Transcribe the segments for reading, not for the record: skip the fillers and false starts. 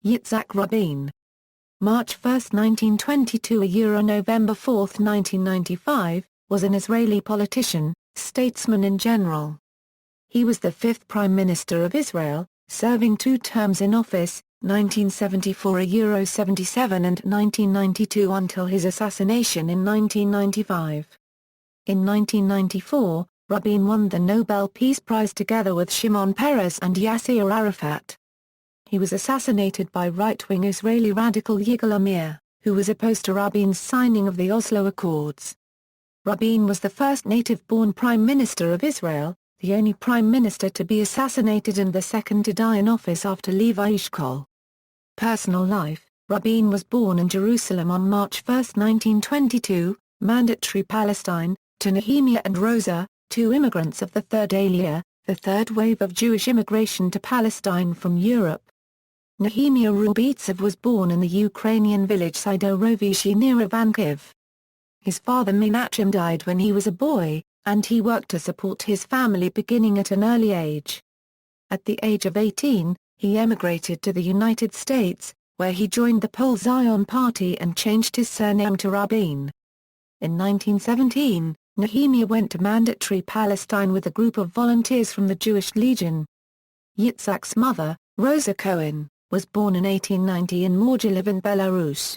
Yitzhak Rabin. March 1, 1922 – November 4, 1995, was an Israeli politician, statesman in general. He was the fifth Prime Minister of Israel, serving 2 terms in office, 1974–77 and 1992 until his assassination in 1995. In 1994, Rabin won the Nobel Peace Prize together with Shimon and Yasir Arafat. He was assassinated by right-wing Israeli radical Yigal Amir, who was opposed to Rabin's signing of the Oslo Accords. Rabin was the first native-born Prime Minister of Israel, the only Prime Minister to be assassinated and the second to die in office after Levi Eshkol. Personal life: Rabin was born in Jerusalem on March 1, 1922, Mandatory Palestine, to Nehemiah and Rosa, 2 immigrants of the Third Aliyah, the third wave of Jewish immigration to Palestine from Europe. Nehemiah Rubitsov was born in the Ukrainian village Sidorovishi near Ivankiv. His father Menachem died when he was a boy, and he worked to support his family beginning at an early age. At the age of 18, he emigrated to the United States, where he joined the Pro-Zion Party and changed his surname to Rabin. In 1917, Nehemiah went to Mandatory Palestine with a group of volunteers from the Jewish Legion. Yitzhak's mother, Rosa Cohen, was born in 1890 in Mogilev in Belarus.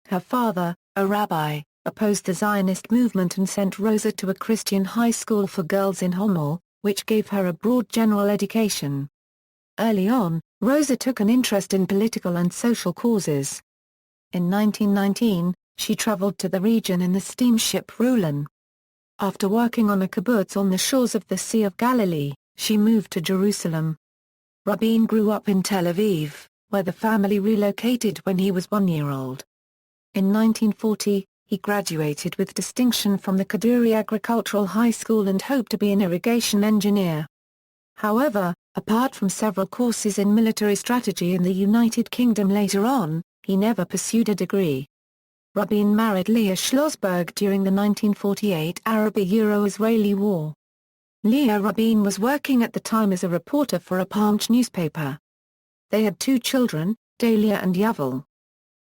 Her father, a rabbi, opposed the Zionist movement and sent Rosa to a Christian high school for girls in Homel, which gave her a broad general education. Early on, Rosa took an interest in political and social causes. In 1919, she traveled to the region in the steamship Rulon. After working on a kibbutz on the shores of the Sea of Galilee, she moved to Jerusalem. Rabin grew up in Tel Aviv, where the family relocated when he was 1 year old. In 1940, he graduated with distinction from the Kaduri Agricultural High School and hoped to be an irrigation engineer. However, apart from several courses in military strategy in the United Kingdom later on, he never pursued a degree. Rabin married Leah Schlossberg during the 1948 Arab-Israeli War. Leah Rabin was working at the time as a reporter for a Palmch newspaper. They had 2 children, Dalia and Yuval.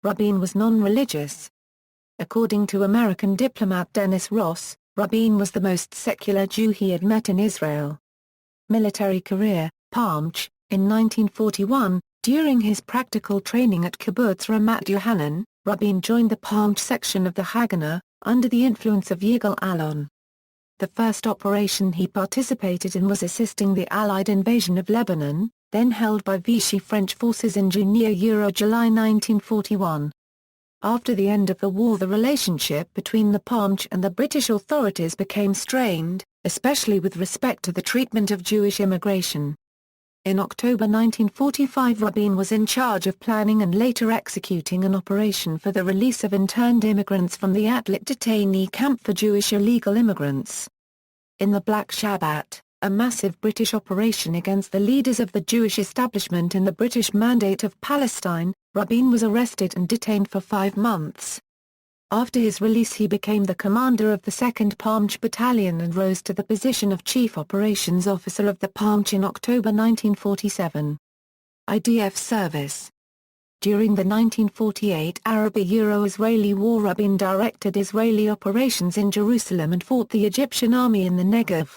Rabin was non-religious. According to American diplomat Dennis Ross, Rabin was the most secular Jew he had met in Israel. Military career: Palmch, in 1941, during his practical training at Kibbutz Ramat Yohanan, Rabin joined the Palmch section of the Haganah, under the influence of Yigal Amir. The first operation he participated in was assisting the Allied invasion of Lebanon, then held by Vichy French forces in June–July 1941. After the end of the war, the relationship between the Palmch and the British authorities became strained, especially with respect to the treatment of Jewish immigration. In October 1945, Rabin was in charge of planning and later executing an operation for the release of interned immigrants from the Atlit detainee camp for Jewish illegal immigrants. In the Black Shabbat, a massive British operation against the leaders of the Jewish establishment in the British Mandate of Palestine, Rabin was arrested and detained for 5 months. After his release, he became the commander of the 2nd Palmch Battalion and rose to the position of Chief Operations Officer of the Palmch in October 1947. IDF service. During the 1948 Arab-Israeli War, Rabin directed Israeli operations in Jerusalem and fought the Egyptian army in the Negev.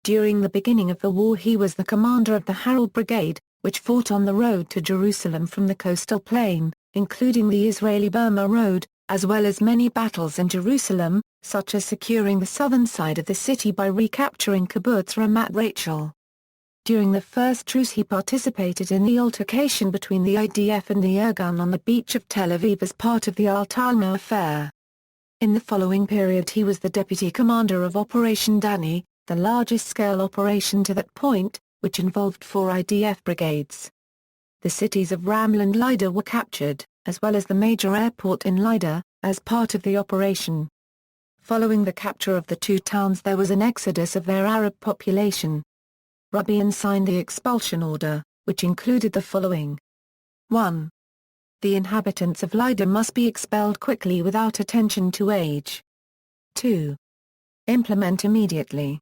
During the beginning of the war, he was the commander of the Harold Brigade, which fought on the road to Jerusalem from the coastal plain, including the Israeli-Burma Road, as well as many battles in Jerusalem, such as securing the southern side of the city by recapturing Kibbutz Ramat Rachel. During the first truce, he participated in the altercation between the IDF and the Irgun on the beach of Tel Aviv as part of the Al-Talma affair. In the following period, he was the deputy commander of Operation Dani, the largest-scale operation to that point, which involved 4 IDF brigades. The cities of Ramla and Lida were captured, as well as the major airport in Lida, as part of the operation. Following the capture of the 2 towns, there was an exodus of their Arab population. Rabin signed the expulsion order, which included the following. 1. The inhabitants of Lida must be expelled quickly without attention to age. 2. Implement immediately.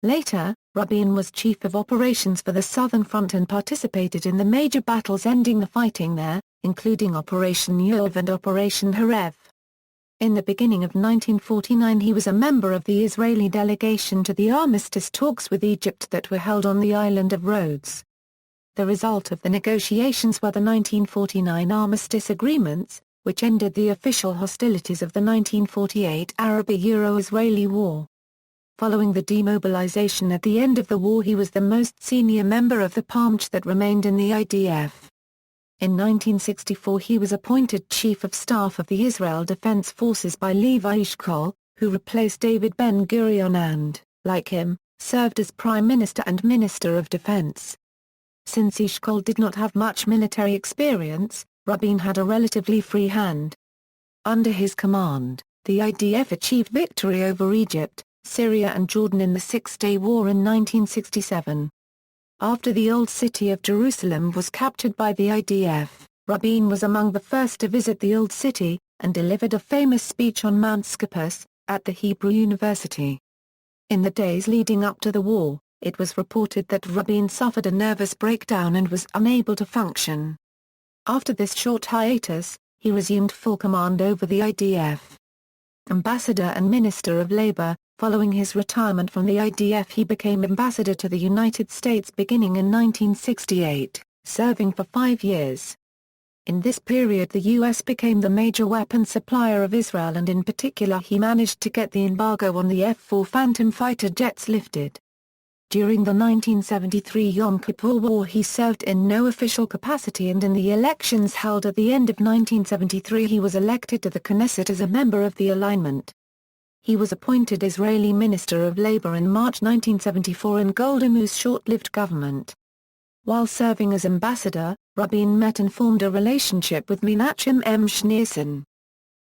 Later, Rabin was chief of operations for the Southern Front and participated in the major battles ending the fighting there, including Operation Yoav and Operation Harev. In the beginning of 1949 he was a member of the Israeli delegation to the armistice talks with Egypt that were held on the island of Rhodes. The result of the negotiations were the 1949 armistice agreements, which ended the official hostilities of the 1948 Arab-Israeli War. Following the demobilization at the end of the war he was the most senior member of the Palmach that remained in the IDF. In 1964 he was appointed Chief of Staff of the Israel Defense Forces by Levi Eshkol, who replaced David Ben-Gurion and, like him, served as Prime Minister and Minister of Defense. Since Eshkol did not have much military experience, Rabin had a relatively free hand. Under his command, the IDF achieved victory over Egypt, Syria and Jordan in the Six-Day War in 1967. After the Old City of Jerusalem was captured by the IDF, Rabin was among the first to visit the Old City, and delivered a famous speech on Mount Scopus, at the Hebrew University. In the days leading up to the war, it was reported that Rabin suffered a nervous breakdown and was unable to function. After this short hiatus, he resumed full command over the IDF. Ambassador and Minister of Labor, following his retirement from the IDF he became ambassador to the United States beginning in 1968, serving for 5 years. In this period the U.S. became the major weapons supplier of Israel and in particular he managed to get the embargo on the F-4 Phantom fighter jets lifted. During the 1973 Yom Kippur War he served in no official capacity and in the elections held at the end of 1973 he was elected to the Knesset as a member of the alignment. He was appointed Israeli Minister of Labor in March 1974 in Golda Meir's short-lived government. While serving as ambassador, Rabin met and formed a relationship with Menachem M. Schneerson.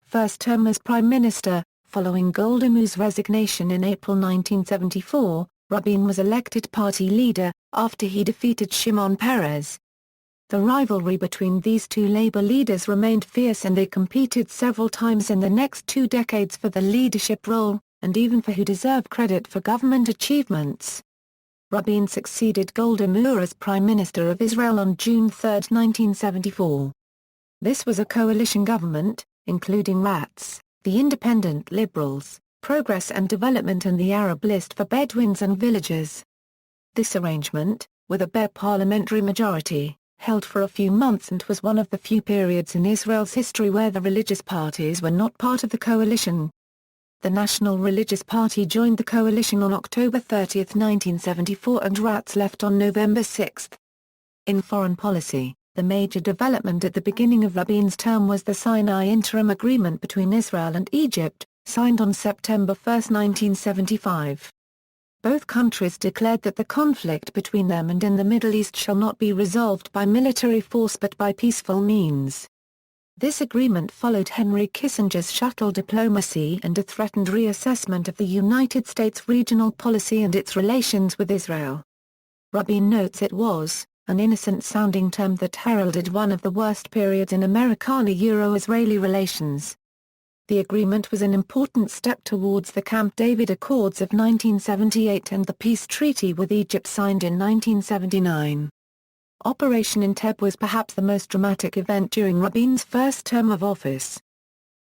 First term as Prime Minister, following Golda Meir's resignation in April 1974, Rabin was elected party leader, after he defeated Shimon Peres. The rivalry between these two labor leaders remained fierce and they competed several times in the next 2 decades for the leadership role, and even for who deserved credit for government achievements. Rabin succeeded Golda Meir as Prime Minister of Israel on June 3, 1974. This was a coalition government, including RATS, the Independent Liberals, Progress and Development and the Arab List for Bedouins and Villagers. This arrangement, with a bare parliamentary majority, held for a few months and was one of the few periods in Israel's history where the religious parties were not part of the coalition. The National Religious Party joined the coalition on October 30, 1974 and RATS left on November 6. In foreign policy, the major development at the beginning of Rabin's term was the Sinai Interim Agreement between Israel and Egypt, signed on September 1, 1975. Both countries declared that the conflict between them and in the Middle East shall not be resolved by military force but by peaceful means. This agreement followed Henry Kissinger's shuttle diplomacy and a threatened reassessment of the United States regional policy and its relations with Israel. Rabin notes it was an innocent-sounding term that heralded one of the worst periods in Americano-Euro-Israeli relations. The agreement was an important step towards the Camp David Accords of 1978 and the peace treaty with Egypt signed in 1979. Operation Entebbe was perhaps the most dramatic event during Rabin's first term of office.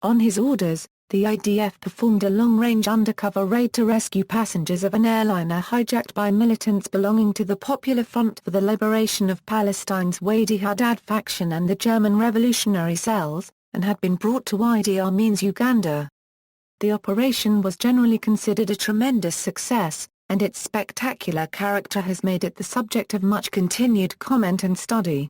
On his orders, the IDF performed a long-range undercover raid to rescue passengers of an airliner hijacked by militants belonging to the Popular Front for the Liberation of Palestine's Wadi Haddad faction and the German revolutionary cells, and had been brought to Idi Amin's Uganda. The operation was generally considered a tremendous success, and its spectacular character has made it the subject of much continued comment and study.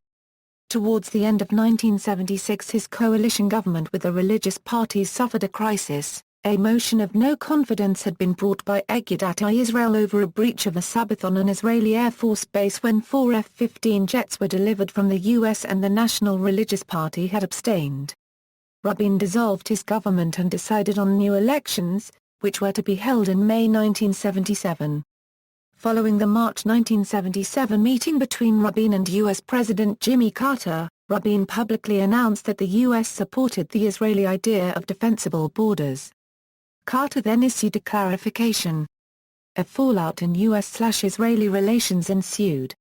Towards the end of 1976 his coalition government with the religious parties suffered a crisis. A motion of no confidence had been brought by Agudat Israel over a breach of the Sabbath on an Israeli Air Force base when 4 F-15 jets were delivered from the U.S. and the National Religious Party had abstained. Rabin dissolved his government and decided on new elections, which were to be held in May 1977. Following the March 1977 meeting between Rabin and U.S. President Jimmy Carter, Rabin publicly announced that the U.S. supported the Israeli idea of defensible borders. Carter then issued a clarification. a fallout in U.S.-Israeli relations ensued.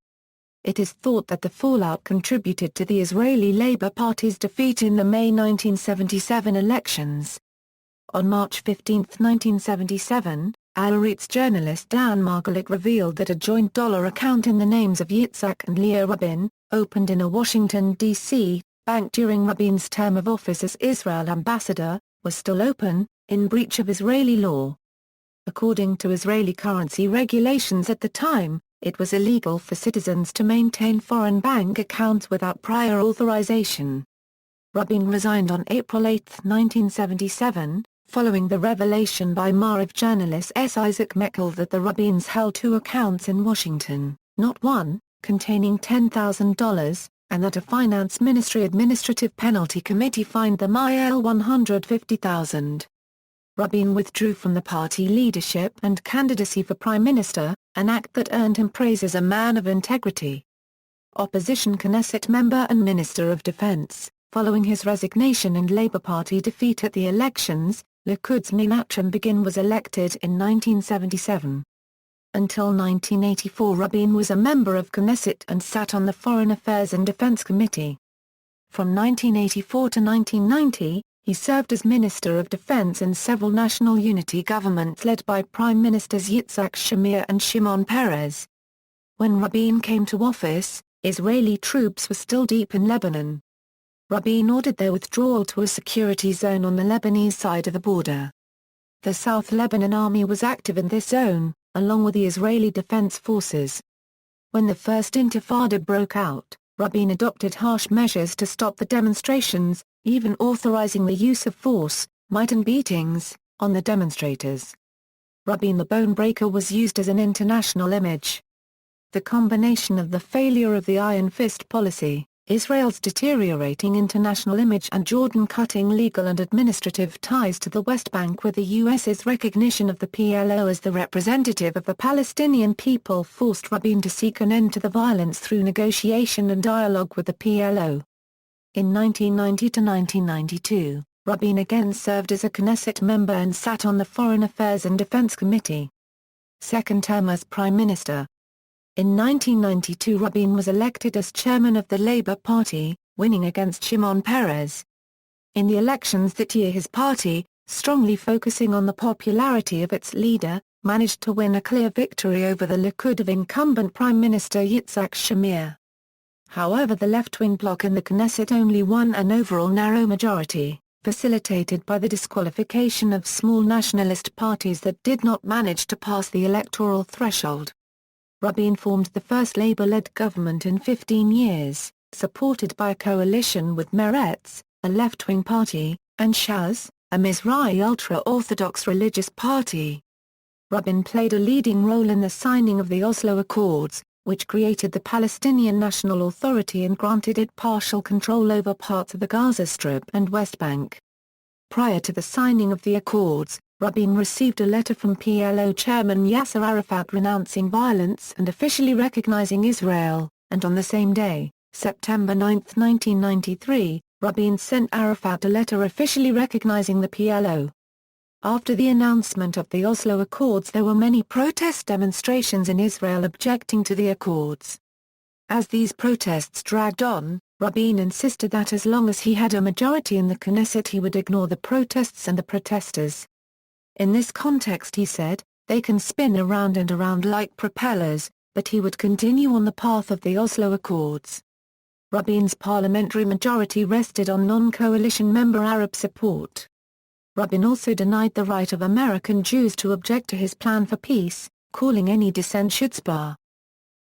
It is thought that the fallout contributed to the Israeli Labour Party's defeat in the May 1977 elections. On March 15, 1977, Haaretz journalist Dan Margolick revealed that a joint dollar account in the names of Yitzhak and Levi Rabin, opened in a Washington, D.C., bank during Rabin's term of office as Israel ambassador, was still open, in breach of Israeli law. According to Israeli currency regulations at the time, it was illegal for citizens to maintain foreign bank accounts without prior authorization. Rabin resigned on April 8, 1977, following the revelation by Maariv journalist Isaac Meckel that the Rabins held two accounts in Washington, not one, containing $10,000, and that a Finance Ministry Administrative Penalty Committee fined them $150,000. Rabin withdrew from the party leadership and candidacy for Prime Minister, an act that earned him praise as a man of integrity. Opposition Knesset member and Minister of Defense, following his resignation and Labour Party defeat at the elections, Likud's Menachem Begin was elected in 1977. Until 1984 Rabin was a member of Knesset and sat on the Foreign Affairs and Defense Committee. From 1984 to 1990, he served as Minister of Defense in several national unity governments led by Prime Ministers Yitzhak Shamir and Shimon Peres. When Rabin came to office, Israeli troops were still deep in Lebanon. Rabin ordered their withdrawal to a security zone on the Lebanese side of the border. The South Lebanon Army was active in this zone, along with the Israeli Defense Forces. When the First Intifada broke out, Rabin adopted harsh measures to stop the demonstrations, even authorizing the use of force, might and beatings, on the demonstrators. Rabin the Bone Breaker was used as an international image. The combination of the failure of the Iron Fist policy, Israel's deteriorating international image and Jordan-cutting legal and administrative ties to the West Bank with the U.S.'s recognition of the PLO as the representative of the Palestinian people forced Rabin to seek an end to the violence through negotiation and dialogue with the PLO. In 1990 to 1992, Rabin again served as a Knesset member and sat on the Foreign Affairs and Defense Committee. Second term as Prime Minister. In 1992 Rabin was elected as chairman of the Labour Party, winning against Shimon Peres. In the elections that year his party, strongly focusing on the popularity of its leader, managed to win a clear victory over the Likud of incumbent Prime Minister Yitzhak Shamir. However, the left-wing bloc in the Knesset only won an overall narrow majority, facilitated by the disqualification of small nationalist parties that did not manage to pass the electoral threshold. Rabin formed the first Labour-led government in 15 years, supported by a coalition with Meretz, a left-wing party, and Shas, a Mizrahi ultra-Orthodox religious party. Rabin played a leading role in the signing of the Oslo Accords, which created the Palestinian National Authority and granted it partial control over parts of the Gaza Strip and West Bank. Prior to the signing of the Accords, Rabin received a letter from PLO chairman Yasir Arafat renouncing violence and officially recognizing Israel, and on the same day, September 9, 1993, Rabin sent Arafat a letter officially recognizing the PLO. After the announcement of the Oslo Accords there were many protest demonstrations in Israel objecting to the Accords. As these protests dragged on, Rabin insisted that as long as he had a majority in the Knesset he would ignore the protests and the protesters. In this context he said, they can spin around and around like propellers, but he would continue on the path of the Oslo Accords. Rabin's parliamentary majority rested on non-coalition member Arab support. Rabin also denied the right of American Jews to object to his plan for peace, calling any dissent chutzpah.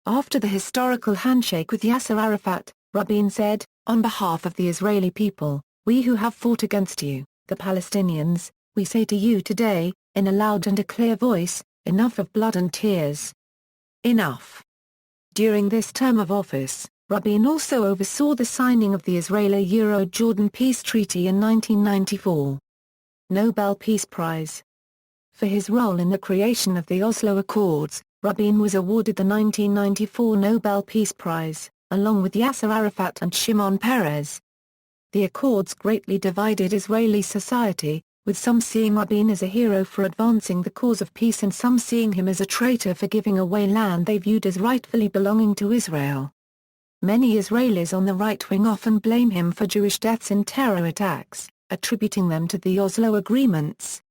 After the historical handshake with Yasir Arafat, Rabin said, on behalf of the Israeli people, we who have fought against you, the Palestinians, we say to you today, in a loud and a clear voice, enough of blood and tears. Enough. During this term of office, Rabin also oversaw the signing of the Israeli-Jordan Peace Treaty in 1994. Nobel Peace Prize. For his role in the creation of the Oslo Accords, Rabin was awarded the 1994 Nobel Peace Prize, along with Yasir Arafat and Shimon Peres. The Accords greatly divided Israeli society, with some seeing Rabin as a hero for advancing the cause of peace and some seeing him as a traitor for giving away land they viewed as rightfully belonging to Israel. Many Israelis on the right wing often blame him for Jewish deaths in terror attacks, attributing them to the Oslo Agreements.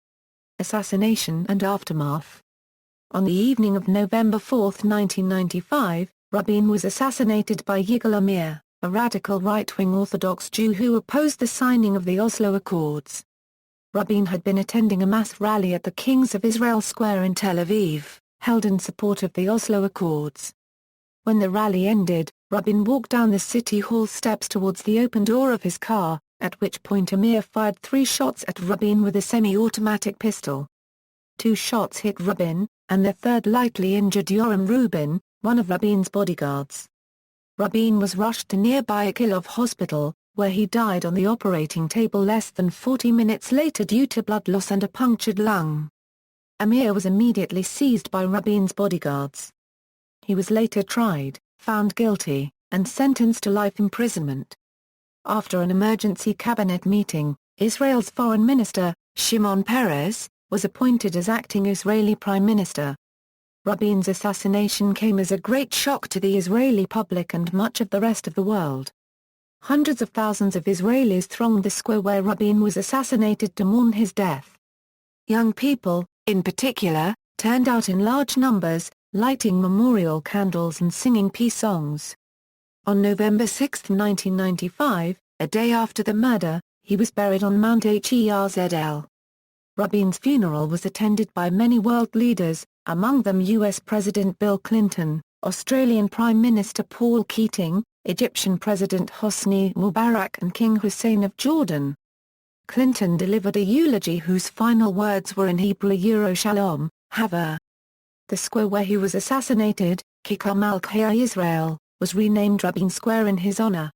Assassination and aftermath. On the evening of November 4, 1995, Rabin was assassinated by Yigal Amir, a radical right-wing Orthodox Jew who opposed the signing of the Oslo Accords. Rabin had been attending a mass rally at the Kings of Israel Square in Tel Aviv, held in support of the Oslo Accords. When the rally ended, Rabin walked down the City Hall steps towards the open door of his car, at which point Amir fired 3 shots at Rabin with a semi-automatic pistol. 2 shots hit Rabin, and the third lightly injured Yoram Rubin, one of Rabin's bodyguards. Rabin was rushed to nearby Ichilov Hospital, where he died on the operating table less than 40 minutes later due to blood loss and a punctured lung. Amir was immediately seized by Rabin's bodyguards. He was later tried, found guilty, and sentenced to life imprisonment. After an emergency cabinet meeting, Israel's foreign minister, Shimon Peres, was appointed as acting Israeli prime minister. Rabin's assassination came as a great shock to the Israeli public and much of the rest of the world. Hundreds of thousands of Israelis thronged the square where Rabin was assassinated to mourn his death. Young people, in particular, turned out in large numbers, lighting memorial candles and singing peace songs. On November 6, 1995, a day after the murder, he was buried on Mount Herzl. Rabin's funeral was attended by many world leaders, among them US President Bill Clinton, Australian Prime Minister Paul Keating, Egyptian President Hosni Mubarak and King Hussein of Jordan. Clinton delivered a eulogy whose final words were in Hebrew Shalom, Hava. The square where he was assassinated, Kikar Malchai Israel, was renamed Rabin Square in his honor.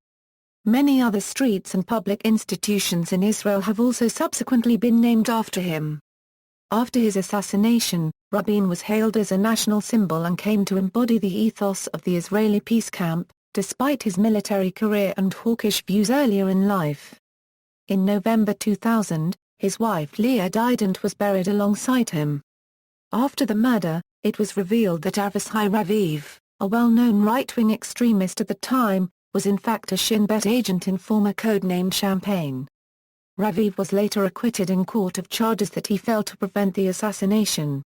Many other streets and public institutions in Israel have also subsequently been named after him. After his assassination, Rabin was hailed as a national symbol and came to embody the ethos of the Israeli peace camp, despite his military career and hawkish views earlier in life. In November 2000, his wife Leah died and was buried alongside him. After the murder, it was revealed that Avishai Raviv, a well-known right-wing extremist at the time, was in fact a Shin Bet agent in former code-named Champagne. Raviv was later acquitted in court of charges that he failed to prevent the assassination.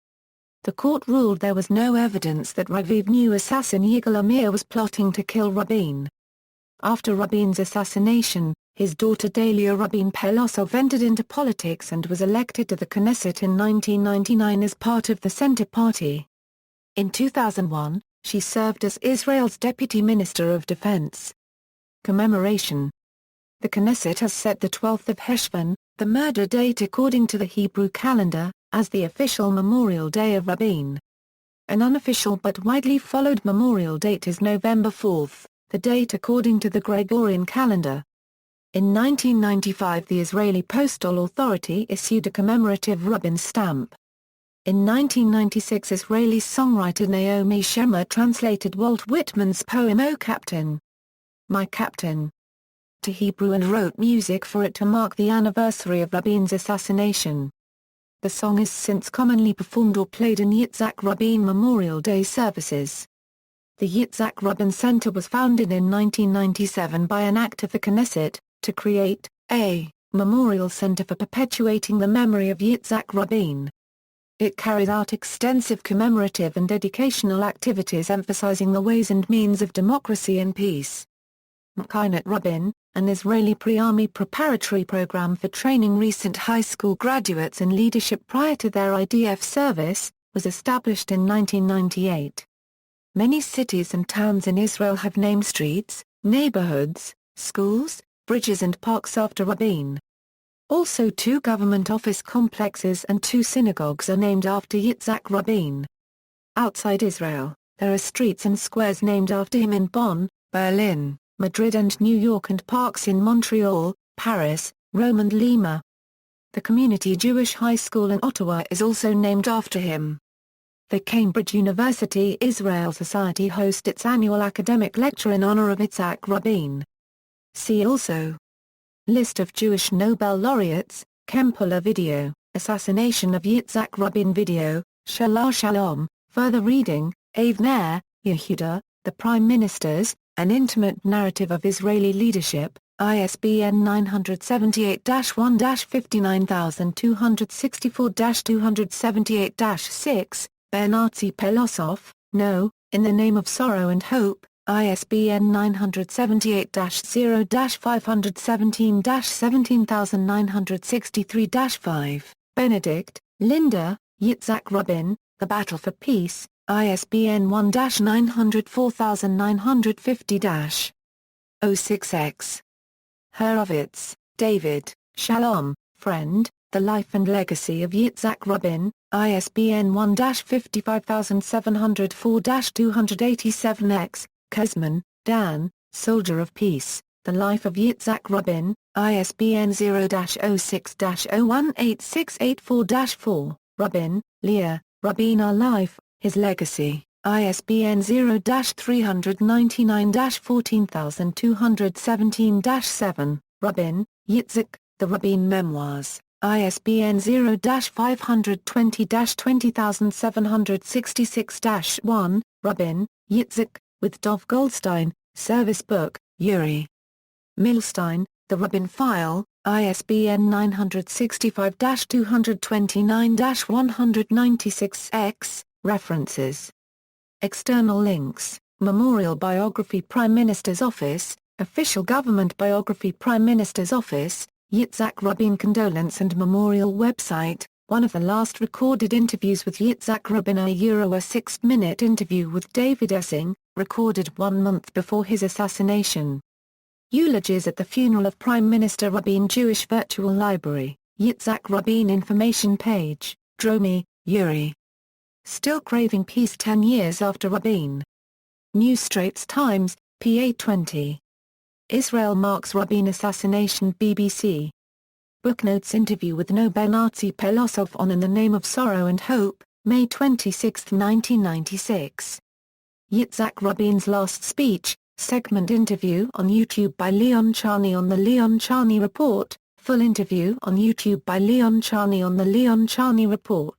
The court ruled there was no evidence that Raviv knew assassin Yigal Amir was plotting to kill Rabin. After Rabin's assassination, his daughter Dalia Rabin Pelosov entered into politics and was elected to the Knesset in 1999 as part of the Center Party. In 2001, she served as Israel's Deputy Minister of Defense. Commemoration. The Knesset has set the 12th of Heshvan, the murder date according to the Hebrew calendar, as the official Memorial Day of Rabin. An unofficial but widely followed memorial date is November 4, the date according to the Gregorian calendar. In 1995 the Israeli Postal Authority issued a commemorative Rabin stamp. In 1996 Israeli songwriter Naomi Shemer translated Walt Whitman's poem O Captain, My Captain, to Hebrew and wrote music for it to mark the anniversary of Rabin's assassination. The song is since commonly performed or played in Yitzhak Rabin Memorial Day services. The Yitzhak Rabin Center was founded in 1997 by an act of the Knesset, to create a memorial center for perpetuating the memory of Yitzhak Rabin. It carries out extensive commemorative and educational activities emphasizing the ways and means of democracy and peace. Mechinat Rabin, an Israeli pre-army preparatory program for training recent high school graduates in leadership prior to their IDF service, was established in 1998. Many cities and towns in Israel have named streets, neighborhoods, schools, bridges and parks after Rabin. Also 2 government office complexes and 2 synagogues are named after Yitzhak Rabin. Outside Israel, there are streets and squares named after him in Bonn, Berlin, Madrid and New York and parks in Montreal, Paris, Rome and Lima. The Community Jewish High School in Ottawa is also named after him. The Cambridge University Israel Society hosts its annual academic lecture in honor of Yitzhak Rabin. See also: List of Jewish Nobel laureates, Kempler video, Assassination of Yitzhak Rabin video, Shalom. Further reading, Avner, Yehuda, The Prime Ministers, An Intimate Narrative of Israeli Leadership, ISBN 978-1-59264-278-6, Bernardsy Pelosov, No, In the Name of Sorrow and Hope, ISBN 978-0-517-17963-5, Benedict, Linda, Yitzhak Rabin, The Battle for Peace, ISBN 1-904950-06X. Horowitz, David, Shalom, Friend, The Life and Legacy of Yitzhak Rabin, ISBN 1-55704-287X, Kuzman, Dan, Soldier of Peace, The Life of Yitzhak Rabin, ISBN 0-06-018684-4, Rabin, Leah, Rabin Our Life, His Legacy, ISBN 0-399-14217-7, Rabin, Yitzhak, The Rabin Memoirs, ISBN 0-500-20-20766-1, Rabin, Yitzhak, with Dov Goldstein, Service Book, Yuri Milstein, The Rabin File, ISBN 965-229-196-X, References. External links, Memorial Biography Prime Minister's Office, Official Government Biography Prime Minister's Office, Yitzhak Rabin Condolence and Memorial Website, one of the last recorded interviews with Yitzhak Rabin, a 6-minute interview with David Essing, recorded 1 month before his assassination. Eulogies at the funeral of Prime Minister Rabin. Jewish Virtual Library, Yitzhak Rabin Information Page, Dromi, Yuri. Still Craving Peace 10 Years After Rabin. New Straits Times, PA 20. Israel Marks Rabin Assassination. BBC. Booknotes Interview with Bernardsy Pelosov on In the Name of Sorrow and Hope, May 26, 1996. Yitzhak Rabin's Last Speech, segment interview on YouTube by Leon Charney on The Leon Charney Report, full interview on YouTube by Leon Charney on The Leon Charney Report.